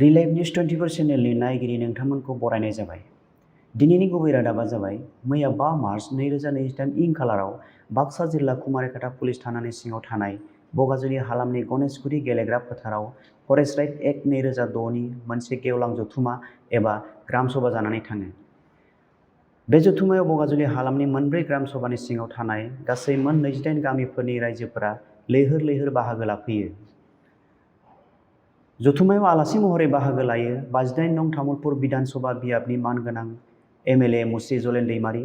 Relive news 24 चेनेलनि नायगिरि नोंथांमोनखौ बरायनाय जाबाय। दिनैनि गुबै रादाबा जाबाय मैया 5 मार्च 2023 इं खालाराव बाक्सा जिल्ला कुमारिकाटा पुलिस थानानि सिङाव थानाय बगाजुलि हालामनि गणेशगुरि गेलेग्रा फोथाराव फरेस्ट राइट एक्ट 2006 नि मोनसे गेवलां जथुमा एबा ग्राम सभा जानानै थाङो। बे जथुमायाव बगाजुलि हालामनि मोनब्रै ग्राम सभानि सिङाव थानाय गासै मोन 28 गामिफोरनि रायजोफोरा लैहोर लैहोर बाहागो लाफैयो। जथुमायाव आलासि महरै बाहागो लायो 58 नं तामुलपुर विधानसभा बियाबनि मानगोनां एमएलए मुस्रि JolenDaimary,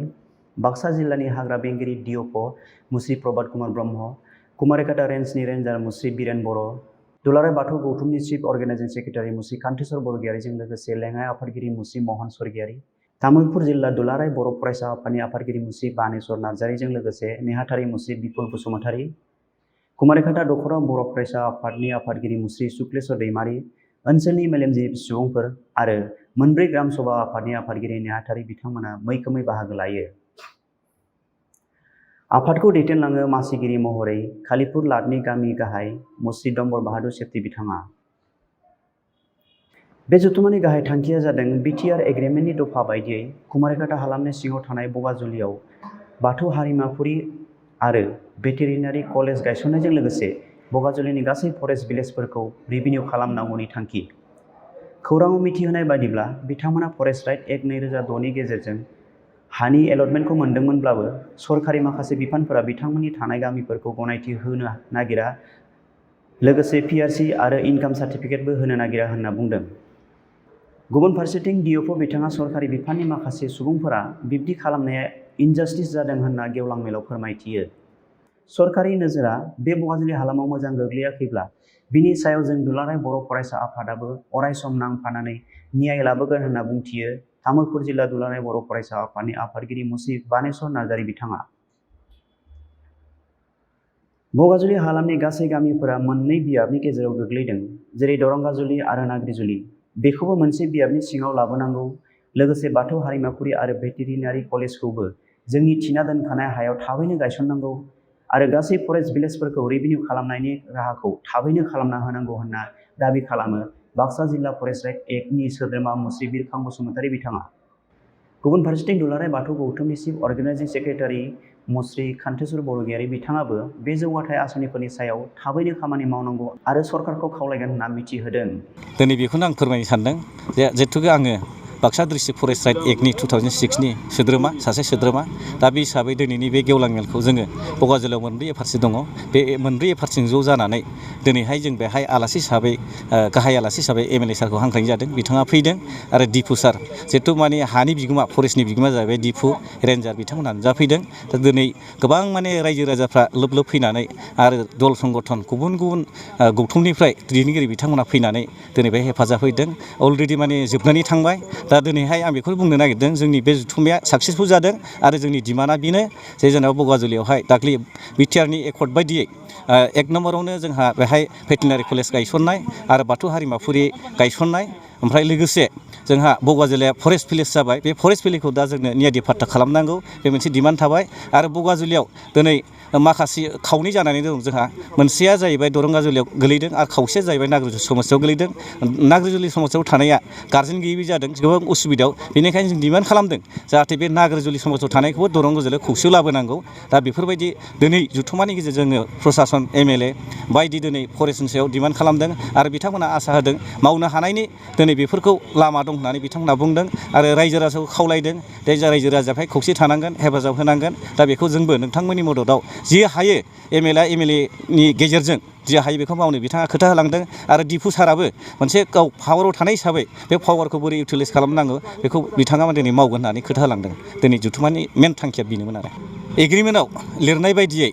बाक्सा जिल्लानि हाग्रा बेंगिरि DFO मुस्रि प्रबोत Kr ब्रह्म, कुमारिकाटा रेन्जनि रेन्जार मुस्रि बिरेन बर', दुलाराय बाथौ गौथुमनि चिफ अर्गेनाइजिं सेक्रेटारि मुस्रि कान्तेश्वर बरगयारीजों लोगोसे लेङाइ आफादगिरि मुस्रि महन स्वर्गियारी, तामुलपुर जिल्ला दुलाराय बर' फरायसा आफादनि आफादगिरि मुस्रि बानेश्वर नार्जारीजों लोगोसे नेहाथारि मुस्रि बिपुल बसुमतारी, कुमारिकाटा दखरा बर' फरायसा आफादनि आफादगिरि मुस्रि शुक्लेश्वर दैमारी, ओनसोलनि मेलेमजिबि सुबुंफोर आरो मोनब्रै ग्राम सभा आफादनि आफादगिरि नेहाथारि बिथांमोना मैखोमै बाहागो लायो। आफादखौ दैदेनलाङो मासिगिरि महरै कालिपुर लाटनि गामि गाहाय मुस्रि दम्बर बाहादुर चेट्री बिथाङा। बे जथुमानि गाहाय थांखिया जादों बिटिआर एग्रिमेन्टनि दफा बायदियै कुमारिकाटा हालामनि सिङाव थानाय बगाजुलियाव बाथौ हारिमापुरि आरो भेटेरिनारि कलेज गायसननायजों लोगोसे बगाजुलिनि गासै फरेस्ट भिलेजफोरखौ रिभिनिउ खालामनांगौनि थांखि। खौराङाव मिथिहोनाय बायदिब्ला बिथांमोना फरेस्ट राइट एक्ट 2006 नि गेजेरजों हानि एलटमेन्टखौ मोनदोंमोनब्लाबो सरकारि माखासे बिफानफोरा बिथांमोननि थानाय गामिफोरखौ गनायथि होनो नागिरा, लोगोसे PRC आरो इनकाम सार्टिफिकेटबो होनो नागिरा होनना बुंदों। गुबुन फारसेथिं DFO बिथाङा सरकारि बिफाननि माखासे सुबुंफोरा बिब्दि खालामनाया इनजास्टिस जादों होनना गेवलां मेलाव फोरमायथियो। सरकारि नोजोरा बे बगाजुलि हालामाव मोजां गोग्लैयाखैब्ला बिनि सायाव जों दुलाराय बर' फरायसा आफादाबो अरायसम नांफानानै न्याय लाबोगोन होनना बुंथियो तामुलपुर जिल्ला दुलाराय बर' फरायसा आफादनि आफादगिरि मुस्रि बानेश्वर नार्जारी बिथाङा। बगाजुलि हालामनि गासै गामिफोरा मोननै बियाबनि गेजेराव गोग्लैदों, जेरै दरंगाजुलि आरो नाग्रिजुलि। बेखौबो मोनसे बियाबनि सिङाव लाबोनांगौ, लोगोसे बाथौ हारिमापुरि आरो भेटेरिनारि कलेजखौबो जोंनि थिना दोनखानाय हायाव थाबैनो गायसननांगौ आरो गासै फरेस्ट भिलेजफोरखौ रिभिनिउ खालामनायनि राहाखौ थाबैनो खालामना होनांगौ होनना दाबि खालामो बाक्सा जिल्ला फरेस्ट राइट एक्टनि सोद्रोमा मुस्रि बिरखां बसुमतारी बिथाङा। गुबुन फारसेथिं दुलाराय बाथौ गौथुमनि चिफ अर्गेनाइजिं सेक्रेटारि मुस्रि कान्तेश्वर बरगयारी बिथाङाबो बे जौगाथाय आसनिफोरनि सायाव थाबैनो खामानि मावनांगौ आरो सरकारखौ खावलायगोन होनना मिथिहोदों। दिनै बेखौनो आं फोरमायनो सानदों जे जेथुके आङो बाक्सा डिस्ट्रिक्ट फरेस्ट राइट एक्टनि 2006 नि सोद्रोमा, सासे सोद्रोमा। दा बे हिसाबै दिनैनि बे गेवलां मेलखौ जोङो बगाजुलियाव मोनब्रै एफार्टसि दङ। बे मोनब्रै एफार्टसिजों ज' जानानै दिनैहाय जों बेहाय आलासि हिसाबै गाहाय आलासि हिसाबै एमएलए सारखौ हांख्रायनाय जादों। बिथाङा फैदों आरो डिपु सार जिहेथु माने हानि बिगोमा फरेस्टनि बिगोमा जाहैबाय डिपु रेन्जार बिथांमोनहा नुजाफैदों। दा दिनै गोबां माने रायजो राजाफ्रा लोब लोब फैनानै आरो दल संगठन गुबुन गुबुन गौथुमनिफ्राय दैदेनगिरि बिथांमोना फैनानै दिनै बे हेफाजाब होदों। अलरेडि माने जोबनानै थांबाय। दा दिनैहाय आं बेखौनो बुंनो नागिरदों जोंनि बे जथुमाया साक्सेसफुल जादों आरो जोंनि डिमान्डआ बेनो जे जेनेबा बगाजुलियावहाय दाख्लि बिटिआरनि एकर्ड बायदियै 1 नम्बरावनो जोंहा बेहाय भेटेरिनारि कलेज गायसननाय आरो बाथौ हारिमापुरि गायसननाय, ओमफ्राय लोगोसे जोंहा बगाजुलिया फरेस्ट भिलेज जाबाय। बे फरेस्ट भिलेजखौ दा जोंनो न्यायि फाट्टा खालामनांगौ, बे मोनसे डिमान्ड थाबाय। आरो बगाजुलियाव दिनै माखासे खावनै जानानै दं जोंहा। मोनसेया जाहैबाय दरंगाजुलियाव गोलैदों आरो खावसेया जाहैबाय नाग्रिजुलि समस्थियाव गोलैदों। नाग्रिजुलि समस्थियाव थानाया गारजेन गैयैबो जादों गोबां उसुबिदायाव। बेनिखायनो जों डिमान्ड खालामदों जाहाथे बे नाग्रिजुलि समस्थियाव थानायखौबो दरंगाजुलियाव खौसेयाव लाबोनांगौ। दा बेफोरबायदि दिनै जथुमानि गेजेरजों जोङो प्रसासन एमएलए बायदि दिनै फरेस्टनि सायाव डिमान्ड खालामदों आरो बिथांमोना आसा होदों मावनो हानायनि दिनै बेफोरखौ लामा दं होननानै बिथांमोना बुंदों आरो रायजो राजाखौ खावलायदों जे रायजो राजाफ्रा खौसे थानांगोन, हेफाजाब होनांगोन। दा बेखौ जोंबो नोंथांमोननि मददआव जि हायो एमएलएनि गेजेरजों जि हायो बेखौ मावनो बिथाङा खोथा होलांदों आरो डिपु साराबो मोनसे गाव पावाराव थानाय हिसाबै बे पावारखौ बोरै इउटिलाइज खालामनांगौ बेखौ बिथाङा दिनै मावगोन होननानै खोथा होलांदों। दिनै जथुमानि मेन थांखिया बेनोमोन आरो एग्रिमेन्टआव लिरनाय बायदियै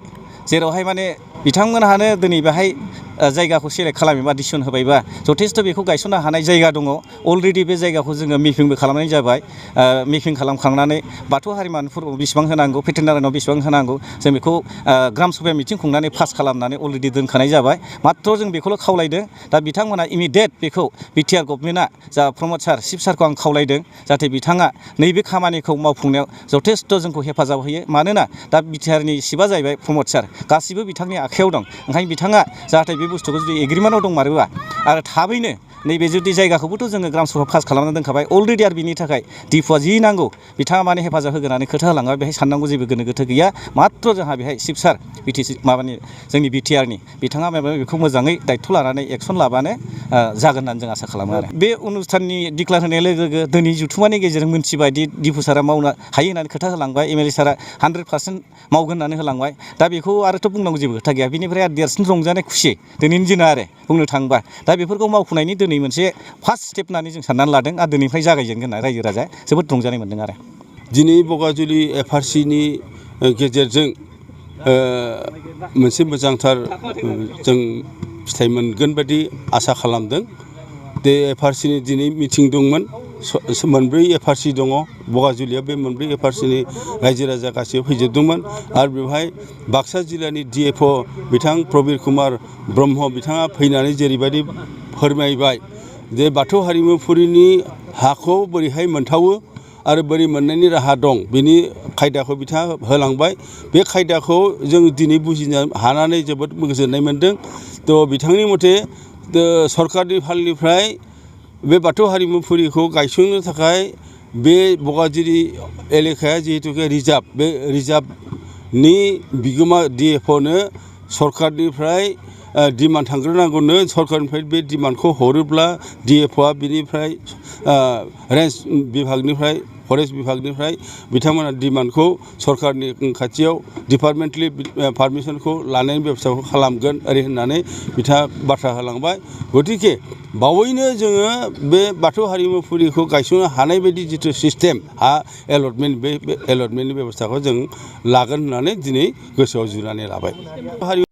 जेरावहाय माने बिथांमोनहानो दिनै बेहाय जायगाखौ सेलेक्ट खालामोबा डिसिसन होबायबा जथेस्थ' बेखौ गायसननो हानाय जायगा दङ। अलरेडि बे जायगाखौ जोङो मेपिंबो खालामनाय जाबाय। मेपिं खालामखांनानै बाथौ हारिमापुराव बेसेबां होनांगौ, भेटेरिनारिनाव बेसेबां होनांगौ जों बेखौ ग्राम सभायाव मिटिं खुंनानै पास खालामनानै अलरेडि दोनखानाय जाबाय। माथ्र' जों बेखौल' खावलायदों दा बिथांमोना इमिडियेट बेखौ बिटिआर गभर्नमेन्टआ जा प्रमद सार, चिफ सारखौ आं खावलायदों जाहाथे बिथाङा नैबे खामानिखौ मावफुंनायाव जथेस्थ' जोंखौ हेफाजाब होयो। मानोना दा बिटिआरनि चिफआ जाहैबाय प्रमद सार, गासिबो बिथांनि आखायाव दं। ओंखायनो बिथाङा जाहाथे बे बुस्थुखौ जुदि एग्रिमेन्टआव दंमारोबा आरो थाबैनो नैबे जुदि जायगाखौबोथ' जोङो ग्राम सभा पास खालामना दोनखाबाय अलरेडि आरो बिनि थाखाय डिफुआ जि नांगौ बिथाङा माने हेफाजाब होगोनानै खोथा होलांबाय बेहाय साननांगौ जेबो गोनो गोथो गैया मात्र जोंहा बेहाय चिफ सार बिटिसि माबानि जोंनि बिटिआरनि बिथाङा बेखौ मोजाङै दायथ' लानानै एक्सन लाबानो जागोन होननानै जों आसा खालामो आरो बे अनुस्थाननि डिक्लार होनाय लोगो लोगो दिनै जुथुमानि गेजेरजों मोनथिबाय दि डिपु सारा मावनो हायो होननानै खोथा होलांबाय एमएलए सारा 100% मावगोन होननानै होलांबाय दा बेखौ आरोथ' बुंनांगौ जेबो खोथा गैया बिनिफ्राय आरो देरसिन रंजानाय खुसि दिनैनि दिना आरो बुंनो थाङोबा दा बेफोरखौ मावफुंनायनि दिनै मोनसे फार्स्ट स्टेप होननानै जों साननानै लादों आरो दिनैनिफ्राय जागायजेनगोन होनना रायजो राजाया जोबोद रंजानाय मोनदों आरो दिनै बगाजुलि एफआरसिनि गेजेरजों मोनसे मोजांथार जों फिथाइ मोनगोन बायदि आसा खालामदों बे एफआरसिनि दिनै मिटिं दंमोन मोनब्रै एफआरसि दङ बगाजुलियाव बे मोनब्रै एफआरसिनि रायजो राजा गासैबो फैजोबदोंमोन आरो बेवहाय बाक्सा जिल्लानि डिएफअ बिथां प्रबीर कुमार ब्रह्म बिथाङा फैनानै जेरैबायदि फोरमायबाय जे बाथौ हारिमुफुरिनि हाखौ बोरैहाय मोनथावो आरो बोरै मोननायनि राहा दं बिनि खायदाखौ बिथाङा होलांबाय बे खायदाखौ जों दिनै बुजिनो हानानै जोबोद गोजोननाय मोनदों थ' बिथांनि मथे सरकारनि फालनिफ्राय बे बाथौ हारिमुफुरिखौ गायसंनो थाखाय बे बगाजुलि एलेकाया जिहेतुके रिजार्भ बे रिजार्भनि बिगोमा डिएफअनो सरकारनिफ्राय डिमान्ड थांग्रोनांगौनो सरकारनिफ्राय बे डिमान्डखौ हरोब्ला डिएफअआ बिनिफ्राय रेन्ज बिभागनिफ्राय फरेस्ट बिभागनिफ्राय बिथांमोना डिमान्डखौ सरकारनि खाथियाव डिपार्टमेन्टलि पारमिसनखौ लानायनि बेबस्थाखौ खालामगोन ओरै होननानै बिथाङा बाथ्रा होलांबाय गतिके बावैनो जोङो बे बाथौ हारिमुफुरिखौ गायसंनो हानाय बायदि जिथु सिस्टेम हा एलटमेन्ट बे एलटमेन्टनि बेबस्थाखौ जों लागोन होननानै दिनै गोसोआव जुनानै लाबाय